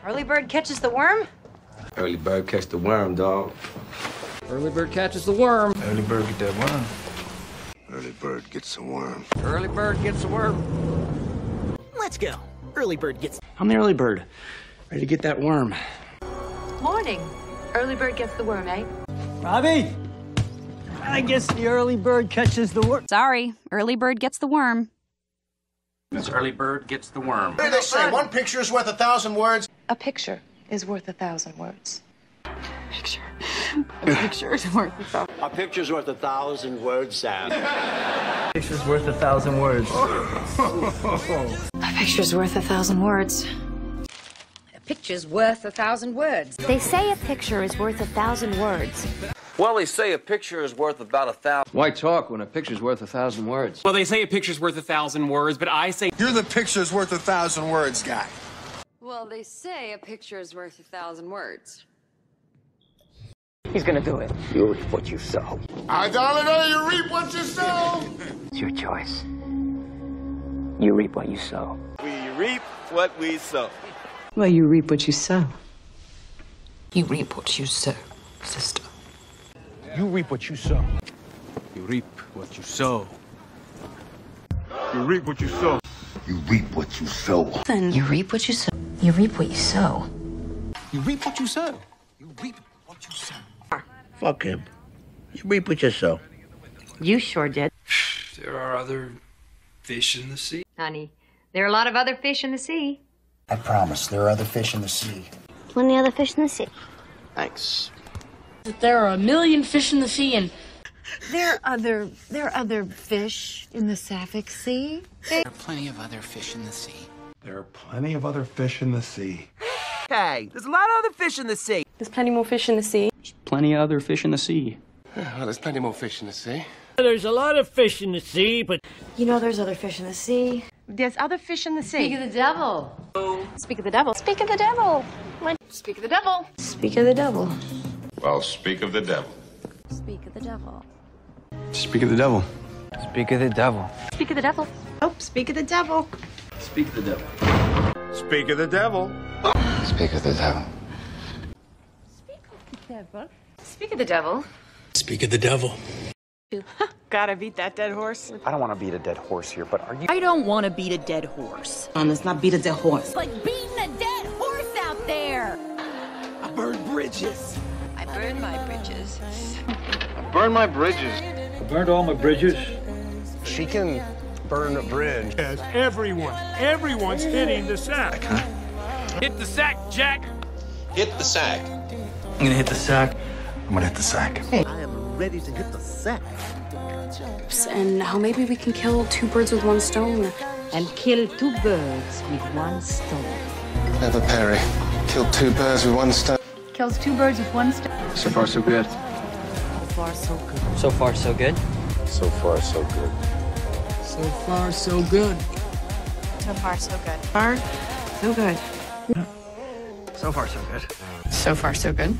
Early bird catches the worm? Early bird catch the worm, dog. Early bird catches the worm. Early bird get that worm. Early bird gets the worm. Early bird gets the worm. Let's go. Early bird gets... I'm the early bird. Ready to get that worm. Morning. Early bird gets the worm, eh? Robbie! I guess the early bird catches the worm. Sorry, early bird gets the worm. This early bird gets the worm. What do they say? One picture is worth 1,000 words. A picture is worth 1,000 words. Picture. A picture is worth 1,000. A picture's worth 1,000 words, Sam. A picture's worth 1,000 words. A picture's worth 1,000 words. A picture's worth 1,000 words. They say a picture is worth 1,000 words. Well, they say a picture is worth about 1,000. Why talk when a picture's worth 1,000 words? Well, they say a picture's worth 1,000 words, but I say... You're the picture's worth 1,000 words guy. Well, they say a picture is worth 1,000 words. He's gonna do it. You reap what you sow. I darling, you reap what you sow. It's your choice. You reap what you sow. We reap what we sow. Well, you reap what you sow. You reap what you sow, sister. You reap what you sow. You reap what you sow. You reap what you sow. You reap what you sow. Then you reap what you sow. You reap what you sow. You reap what you sow. You reap what you sow. Fuck him. You reap what you sow. You sure did. There are other fish in the sea. Honey, there are a lot of other fish in the sea. I promise, there are other fish in the sea. Plenty other fish in the sea. Thanks. There are a million fish in the sea, and There are other fish in the Sapphic Sea. There are plenty of other fish in the sea. There are plenty of other fish in the sea. Hey, there's a lot of other fish in the sea. there's plenty more fish in the sea. There's plenty of other fish in the sea. Well, there's plenty more fish in the sea. There's a lot of fish in the sea, but... You know there's other fish in the sea. There's other fish in the sea. Speak of the devil. Speak of the devil. Speak of the devil. Speak of the devil. Speak of the devil. Well, speak of the devil. Speak of the devil. Speak of the devil. Speak of the devil. Speak of the devil. Oh, speak of the devil. Speak of the devil. Speak of the devil. Speak of the devil. Speak of the devil. Speak of the devil. Gotta beat that dead horse. I don't want to beat a dead horse here, but are you... I don't want to beat a dead horse. Let's not beat a dead horse. Like beating a dead horse out there. I burned bridges. I burned my bridges. Burn my bridges. I burned all my bridges. She can burn a bridge. Yes, everyone's hitting the sack. Hit the sack, Jack! Hit the sack. I'm gonna hit the sack. I'm gonna hit the sack. I am ready to hit the sack. And now maybe we can kill two birds with one stone. And kill two birds with one stone. Clever Perry. Killed two birds with one stone. Kills two birds with one stone. So far, so good. So far, so good. So far, so good. So far, so good. So far, so good. So far, so good. Far, so good. So far, so good. So far, so good.